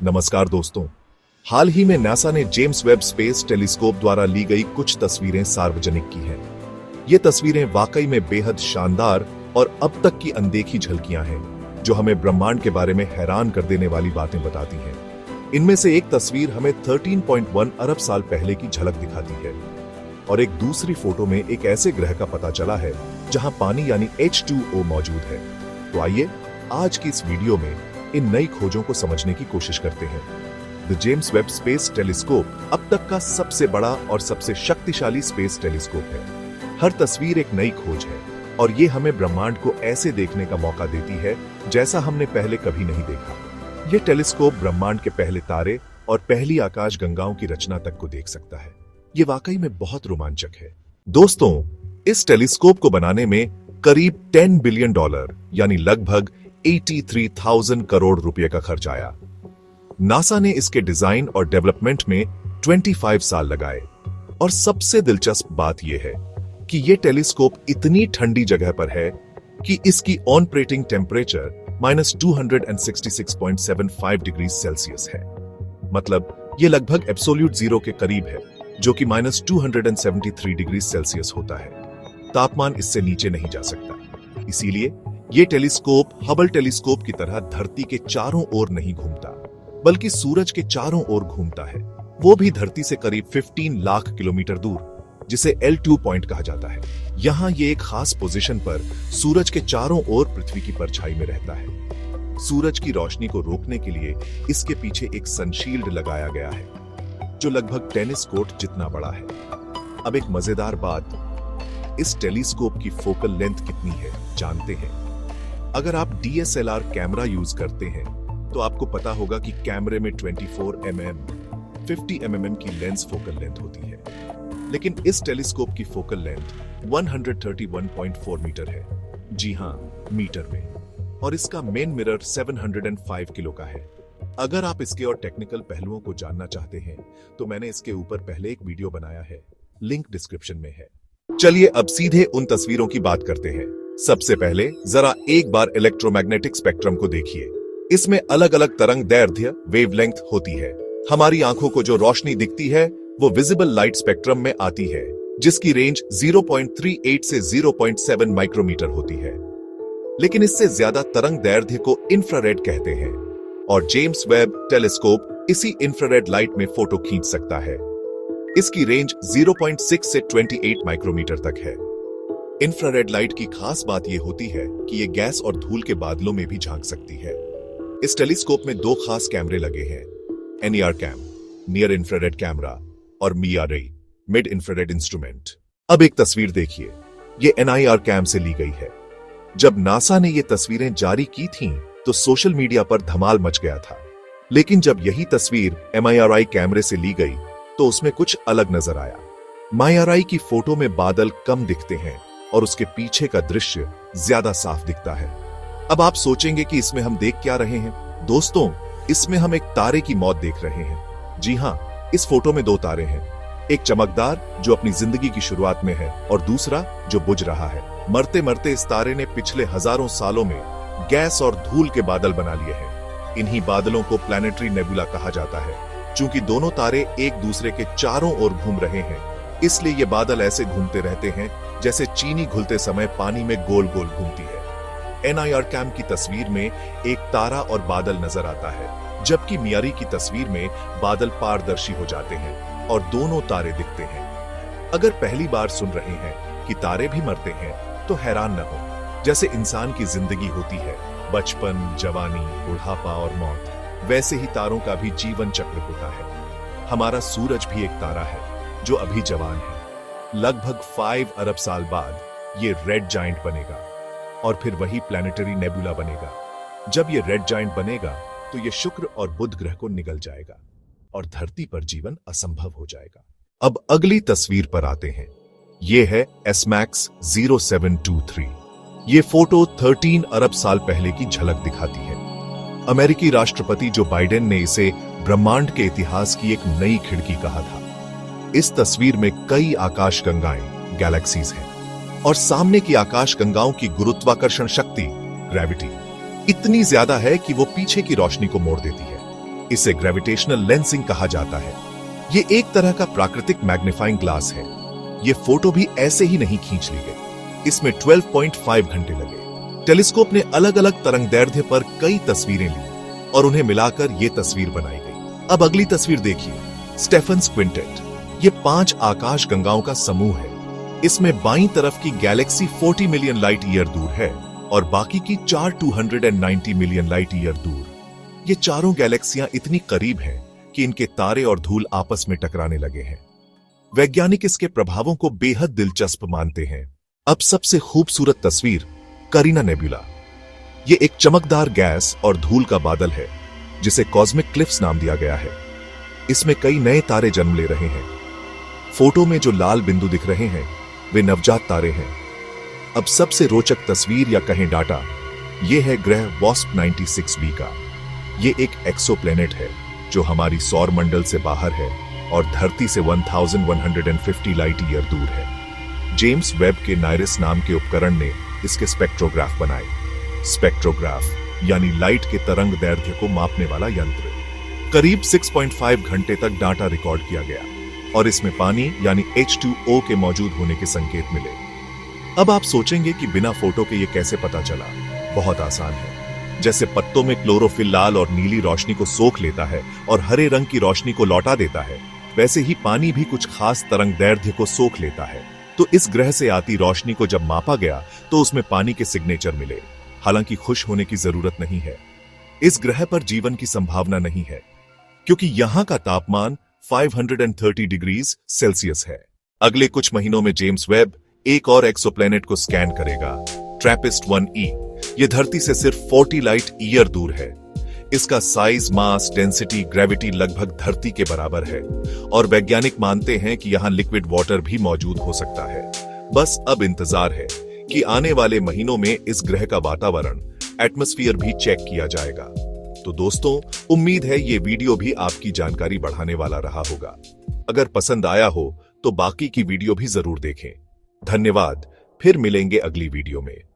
नमस्कार दोस्तों। हाल ही में नासा ने जेम्स वेब स्पेस टेलीस्कोप द्वारा ली गई कुछ तस्वीरें सार्वजनिक की हैं। ये तस्वीरें वाकई में बेहद शानदार और अब तक की अनदेखी झलकियां हैं, जो हमें ब्रह्मांड के बारे में हैरान कर देने वाली बातें बताती हैं। इनमें से एक तस्वीर हमें 13.1 अरब साल पहले की झलक दिखाती है और एक दूसरी फोटो में एक ऐसे ग्रह का पता चला है जहां पानी यानी H2O मौजूद है। तो आइए आज की इस वीडियो में इन नई खोजों को समझने की कोशिश करते हैं। The James Webb space telescope अब तक का सबसे बड़ा और सबसे शक्तिशाली स्पेस टेलीस्कोप है। हर तस्वीर एक नई खोज है और ये हमें ब्रह्मांड को ऐसे देखने का मौका देती है जैसा हमने पहले कभी नहीं देखा। ये टेलीस्कोप ब्रह्मांड के पहले तारे और पहली आकाश गंगाओं की रचना तक को देख सकता है। ये वाकई में बहुत रोमांचक है। दोस्तों, इस टेलीस्कोप को बनाने में करीब $10 बिलियन यानी लगभग 83,000 करोड़ रुपए का खर्च आया। नासा ने इसके डिजाइन और डेवलपमेंट में 25 साल लगाए और सबसे दिलचस्प बात यह है कि यह टेलीस्कोप इतनी ठंडी जगह पर है कि इसकी ऑपरेटिंग टेम्परेचर -266.75 डिग्री सेल्सियस है। मतलब यह लगभग एब्सोल्यूट जीरो के करीब है, जो कि -273 डिग्री सेल्सियस होता है। तापमान इससे नीचे नहीं जा सकता। इसीलिए ये टेलीस्कोप हबल टेलीस्कोप की तरह धरती के चारों ओर नहीं घूमता, बल्कि सूरज के चारों ओर घूमता है, वो भी धरती से करीब 15 लाख किलोमीटर दूर, जिसे L2 पॉइंट कहा जाता है। यहाँ ये एक खास पोजीशन पर सूरज के चारों ओर पृथ्वी की परछाई में रहता है। सूरज की रोशनी को रोकने के लिए इसके पीछे एक सनशील्ड लगाया गया है, जो लगभग टेनिस कोर्ट जितना बड़ा है। अब एक मजेदार बात, इस टेलीस्कोप की फोकल लेंथ कितनी है जानते हैं? अगर आप DSLR कैमरा यूज करते हैं तो आपको पता होगा कि कैमरे में 24 mm 50 mm की लेंस फोकल लेंथ होती है, लेकिन इस टेलीस्कोप की फोकल लेंथ 131.4 मीटर है। जी हां, मीटर में। और इसका मेन मिरर 705 किलो का है। अगर आप इसके और टेक्निकल पहलुओं को जानना चाहते हैं तो मैंने इसके ऊपर पहले एक वीडियो बनाया है, लिंक डिस्क्रिप्शन में है। चलिए अब सीधे उन तस्वीरों की बात करते हैं। सबसे पहले जरा एक बार इलेक्ट्रोमैग्नेटिक स्पेक्ट्रम को देखिए। इसमें अलग अलग तरंग दैर्ध्य वेवलेंथ होती है। हमारी आंखों को जो रोशनी दिखती है वो विजिबल लाइट स्पेक्ट्रम में आती है, जिसकी रेंज 0.38 से 0.7 माइक्रोमीटर होती है। लेकिन इससे ज्यादा तरंग दैर्ध्य को इंफ्रारेड कहते हैं और जेम्स वेब टेलीस्कोप इसी इंफ्रारेड लाइट में फोटो खींच सकता है। इसकी रेंज 0.6 से 28 माइक्रोमीटर तक है। इंफ्रारेड लाइट की खास बात यह होती है कि यह गैस और धूल के बादलों में भी झांक सकती है। इस टेलीस्कोप में दो खास कैमरे लगे हैं, NER cam near infrared camera और MIRI मिड इंफ्रारेड इंस्ट्रूमेंट। अब एक तस्वीर देखिए, ये NIR कैम से ली गई है। जब नासा ने ये तस्वीरें जारी की थीं, तो सोशल मीडिया पर धमाल मच गया था। लेकिन जब यही तस्वीर MIRI कैमरे से ली गई तो उसमें कुछ अलग नजर आया। MIRI की फोटो में बादल कम दिखते हैं और उसके पीछे का दृश्य ज्यादा साफ दिखता है। अब आप सोचेंगे कि इसमें हम देख क्या रहे हैं? दोस्तों, इसमें हम एक तारे की मौत देख रहे हैं। जी हां, इस फोटो में दो तारे हैं, एक चमकदार जो अपनी जिंदगी की शुरुआत में है और दूसरा जो बुझ रहा है। मरते मरते इस तारे ने पिछले हजारों सालों में गैस और धूल के बादल बना लिए हैं। इन्हीं बादलों को प्लैनेटरी नेबुला कहा जाता है। चूंकि दोनों तारे एक दूसरे के चारों ओर घूम रहे हैं, इसलिए ये बादल ऐसे घूमते रहते हैं जैसे चीनी घुलते समय पानी में गोल गोल घूमती है। NIR कैम की तस्वीर में एक तारा और बादल नजर आता है, जबकि MIRI की तस्वीर में बादल पारदर्शी हो जाते हैं और दोनों तारे दिखते हैं। अगर पहली बार सुन रहे हैं कि तारे भी मरते हैं तो हैरान न हो। जैसे इंसान की जिंदगी होती है, बचपन, जवानी, बुढ़ापा और मौत, वैसे ही तारों का भी जीवन चक्र होता है। हमारा सूरज भी एक तारा है जो अभी जवान है। लगभग 5 अरब साल बाद ये रेड जायंट बनेगा और फिर वही प्लैनेटरी नेबुला बनेगा। जब ये रेड जायंट बनेगा तो ये शुक्र और बुध ग्रह को निगल जाएगा और धरती पर जीवन असंभव हो जाएगा। अब अगली तस्वीर पर आते हैं। ये है SMACS 0723। ये फोटो 13 अरब साल पहले की झलक दिखाती है। अमेरिकी राष्ट्रपति जो बाइडेन ने इसे ब्रह्मांड के इतिहास की एक नई खिड़की कहा था। इस तस्वीर में कई आकाश गंगाएं गैलेक्सीज हैं और सामने की आकाश गंगाओं की गुरुत्वाकर्षण शक्ति ग्रेविटी इतनी ज्यादा है कि वो पीछे की रोशनी को मोड़ देती है। इसे ग्रेविटेशनल लेंसिंग कहा जाता है। ये एक तरह का प्राकृतिक मैग्नीफाइंग ग्लास है। ये फोटो भी ऐसे ही नहीं खींच ली गई, इसमें 12.5 घंटे लगे। टेलीस्कोप ने अलग अलग तरंगदैर्ध्य पर कई तस्वीरें ली और उन्हें मिलाकर ये तस्वीर बनाई गई। अब अगली तस्वीर देखिए, स्टेफन्स क्विंटेट। ये 5 आकाश गंगाओं का समूह है। इसमें बाईं तरफ की गैलेक्सी 40 मिलियन लाइट ईयर दूर है और बाकी की 4 290 मिलियन लाइट ईयर दूर। ये चारों गैलेक्सियां इतनी करीब हैं कि इनके तारे और धूल आपस में टकराने लगे हैं। वैज्ञानिक इसके प्रभावों को बेहद दिलचस्प मानते हैं। अब सबसे खूबसूरत तस्वीर, करीना नेबुला। ये एक चमकदार गैस और धूल का बादल है जिसे कॉस्मिक क्लिफ्स नाम दिया गया है। इसमें कई नए तारे जन्म ले रहे हैं। फोटो में जो लाल बिंदु दिख रहे हैं वे नवजात तारे हैं। अब सबसे रोचक तस्वीर या कहें डाटा, यह है ग्रह वॉस्प 96b का। यह एक एक्सोप्लैनेट है जो हमारी सौर मंडल से बाहर है और धरती से 1150 लाइट ईयर दूर है। जेम्स वेब के नायरिस नाम के उपकरण ने इसके स्पेक्ट्रोग्राफ बनाए। स्पेक्ट्रोग्राफ यानी लाइट के तरंग दैर्ध्य को मापने वाला यंत्र। करीब 6.5 घंटे तक डाटा रिकॉर्ड किया गया और इसमें पानी यानी H2O के मौजूद होने के संकेत मिले। अब आप सोचेंगे कि बिना फोटो के ये कैसे पता चला? बहुत आसान है। जैसे पत्तों में क्लोरोफिल लाल और नीली रोशनी को सोख लेता है और हरे रंग की रोशनी को लौटा देता है, वैसे ही पानी भी कुछ खास तरंग दैर्ध्य को सोख लेता है। तो इस ग्रह से आती रोशनी को जब मापा गया तो उसमें पानी के सिग्नेचर मिले। हालांकि खुश होने की जरूरत नहीं है। इस ग्रह पर जीवन की संभावना नहीं है क्योंकि यहां का तापमान 530 डिग्री सेल्सियस है। अगले कुछ महीनों में जेम्स वेब एक और एक्सोप्लैनेट को स्कैन करेगा, ट्रैपिस्ट 1e। यह धरती से सिर्फ 40 लाइट ईयर दूर है। इसका साइज, मास, डेंसिटी, ग्रेविटी लगभग धरती के बराबर है और वैज्ञानिक मानते हैं कि यहां लिक्विड वाटर भी मौजूद हो सकता है। बस अब इंतजार है कि आने वाले महीनों में इस ग्रह का वातावरण, एटमॉस्फेयर भी चेक किया जाएगा। तो दोस्तों, उम्मीद है ये वीडियो भी आपकी जानकारी बढ़ाने वाला रहा होगा। अगर पसंद आया हो तो बाकी की वीडियो भी जरूर देखें। धन्यवाद। फिर मिलेंगे अगली वीडियो में।